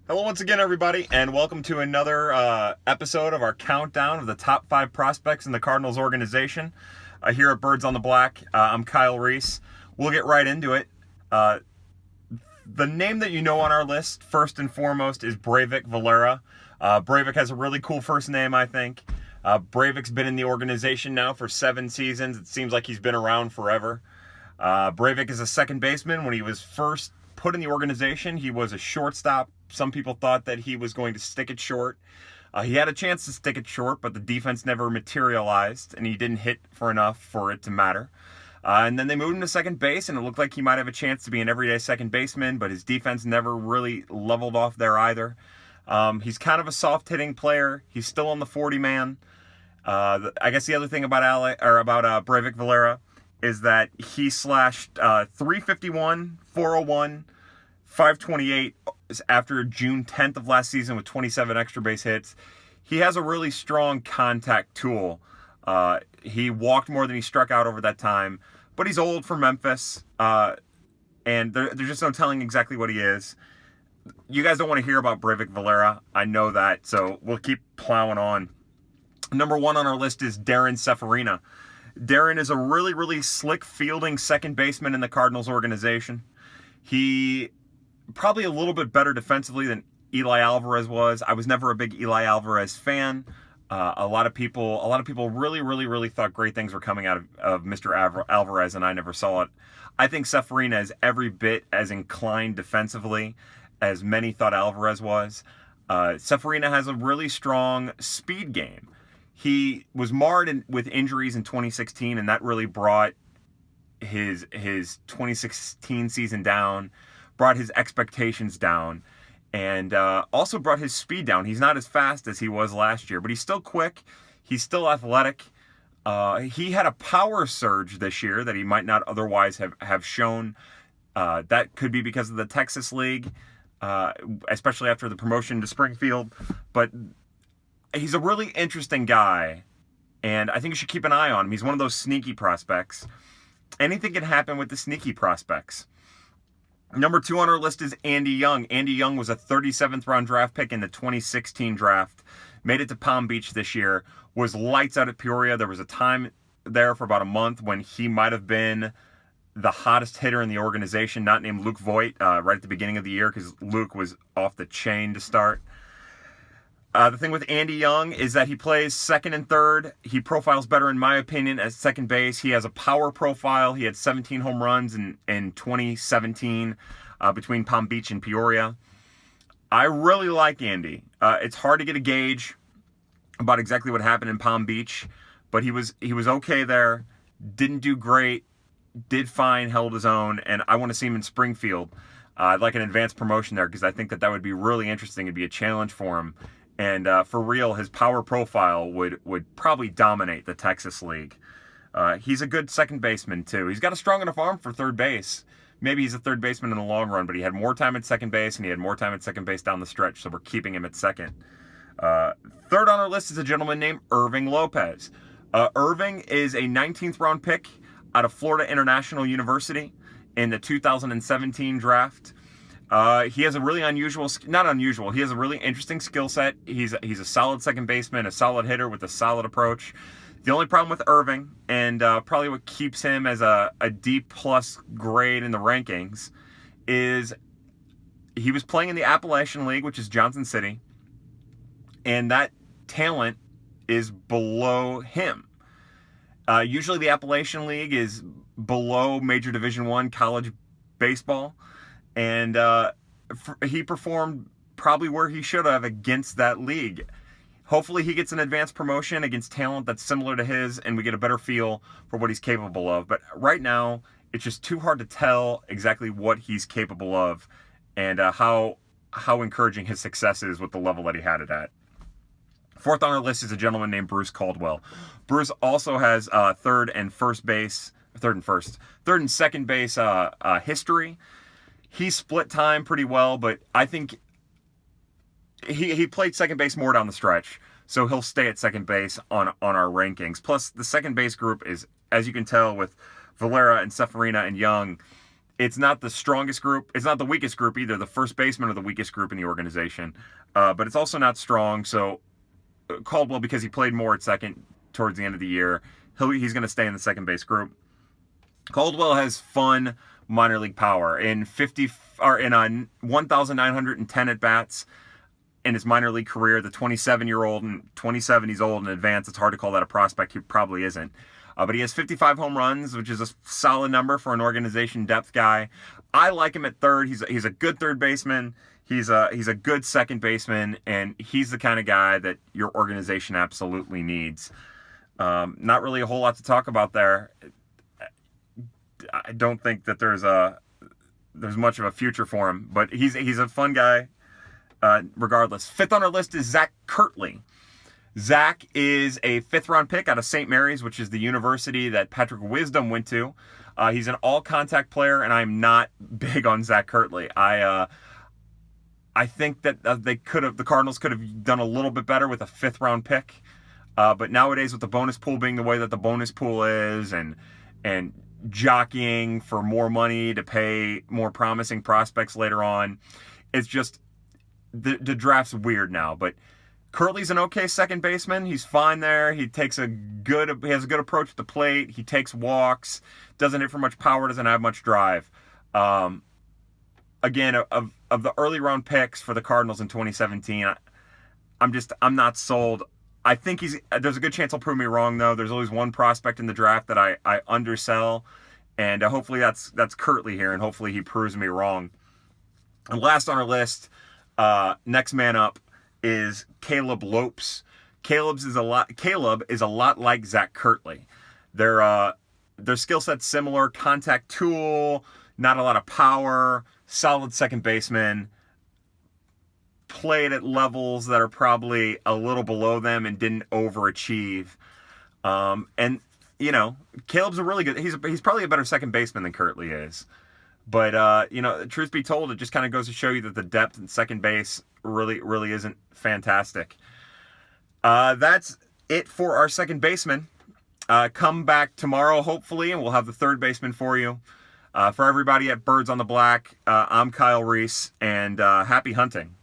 Hello once again, everybody, and welcome to another episode of our countdown of the top 5 prospects in the Cardinals organization. Here at Birds on the Black, I'm Kyle Reis. We'll get right into it. The name that you know on our list, first and foremost, is Breivik Valera. Breivik has a really cool first name, I think. Breivik's been in the organization now for 7 seasons. It seems like he's been around forever. Breivik is a second baseman. When he was first put in the organization, he was a shortstop. Some people thought that he was going to stick it short. He had a chance to stick it short, but the defense never materialized, and he didn't hit for enough for it to matter. And then they moved him to second base, and it looked like he might have a chance to be an everyday second baseman, but his defense never really leveled off there either. He's kind of a soft-hitting player. He's still on the 40-man. I guess the other thing about Breivik Valera is that he slashed 351, 401, 528 after June 10th of last season with 27 extra base hits. He has a really strong contact tool. He walked more than he struck out over that time, but he's old for Memphis, and there's just no telling exactly what he is. You guys don't want to hear about Breivik Valera. I know that, so we'll keep plowing on. Number 1 on our list is Darren Axelrod. Darren is a really, really slick fielding second baseman in the Cardinals organization. He probably a little bit better defensively than Eli Alvarez was. I was never a big Eli Alvarez fan. A lot of people really, really, really thought great things were coming out of Mr. Alvarez, and I never saw it. I think Axelrod is every bit as inclined defensively as many thought Alvarez was. Axelrod has a really strong speed game. He was marred with injuries in 2016, and that really brought his 2016 season down, brought his expectations down, and also brought his speed down. He's not as fast as he was last year, but he's still quick. He's still athletic. He had a power surge this year that he might not otherwise have shown. That could be because of the Texas League, especially after the promotion to Springfield. But he's a really interesting guy, and I think you should keep an eye on him. He's one of those sneaky prospects. Anything can happen with the sneaky prospects. Number 2 on our list is Andy Young. Andy Young was a 37th round draft pick in the 2016 draft. Made it to Palm Beach this year. Was lights out at Peoria. There was a time there for about a month when he might have been the hottest hitter in the organization, not named Luke Voigt, right at the beginning of the year, because Luke was off the chain to start. The thing with Andy Young is that he plays second and third. He profiles better, in my opinion, as second base. He has a power profile. He had 17 home runs in 2017 between Palm Beach and Peoria. I really like Andy. It's hard to get a gauge about exactly what happened in Palm Beach, but he was okay there. Didn't do great. Did fine. Held his own. And I want to see him in Springfield. I'd like an advanced promotion there because I think that would be really interesting. It'd be a challenge for him. And for real, his power profile would probably dominate the Texas League. He's a good second baseman, too. He's got a strong enough arm for third base. Maybe he's a third baseman in the long run, but he had more time at second base, and he had more time at second base down the stretch, so we're keeping him at second. Third on our list is a gentleman named Irving Lopez. Irving is a 19th round pick out of Florida International University in the 2017 draft. He has a really he has a really interesting skill set. He's a solid second baseman, a solid hitter with a solid approach. The only problem with Irving, and probably what keeps him as a D+ grade in the rankings, is he was playing in the Appalachian League, which is Johnson City, and that talent is below him. Usually the Appalachian League is below Major Division I college baseball. And he performed probably where he should have against that league. Hopefully he gets an advanced promotion against talent that's similar to his, and we get a better feel for what he's capable of. But right now, it's just too hard to tell exactly what he's capable of and how encouraging his success is with the level that he had it at. Fourth on our list is a gentleman named Bruce Caldwell. Bruce also has third and second base history. He split time pretty well, but I think he played second base more down the stretch, so he'll stay at second base on our rankings. Plus, the second base group is, as you can tell with Valera and Axelrod and Young, It's not the strongest group. It's not the weakest group either. The first basemen are the weakest group in the organization. But it's also not strong. So Caldwell, because he played more at second towards the end of the year, he's going to stay in the second base group. Caldwell has fun minor league power. In 1,910 at bats in his minor league career, the 27-year-old, and 27 he's old in advance. It's hard to call that a prospect. He probably isn't. But he has 55 home runs, which is a solid number for an organization depth guy. I like him at third. He's a good third baseman. He's a good second baseman, and he's the kind of guy that your organization absolutely needs. Not really a whole lot to talk about there. I don't think that there's much of a future for him, but he's a fun guy regardless. Fifth on our list is Zack Curtis. Zack is a fifth-round pick out of St. Mary's, which is the university that Patrick Wisdom went to. He's an all-contact player, and I'm not big on Zack Curtis. I think that the Cardinals could have done a little bit better with a fifth-round pick. But nowadays, with the bonus pool being the way that the bonus pool is, and jockeying for more money to pay more promising prospects later on, it's just the draft's weird now. But Curtly's an okay second baseman. He's fine there. He has a good approach to the plate. He takes walks, doesn't hit for much power, doesn't have much drive. Again, of the early round picks for the Cardinals in 2017, I'm not sold. I think there's a good chance he'll prove me wrong, though. There's always one prospect in the draft that I undersell, and hopefully that's Curtis here, and hopefully he proves me wrong. And last on our list, next man up, is Caleb Lopes. Caleb is a lot like Zack Curtis. Their skill set's similar. Contact tool, not a lot of power, solid second baseman. Played at levels that are probably a little below them and didn't overachieve. And Caleb's a really good. He's probably a better second baseman than Curtis is. But truth be told, it just kind of goes to show you that the depth in second base really isn't fantastic. That's it for our second baseman. Come back tomorrow, hopefully, and we'll have the third baseman for you. For everybody at Birds on the Black, I'm Kyle Reis, and happy hunting.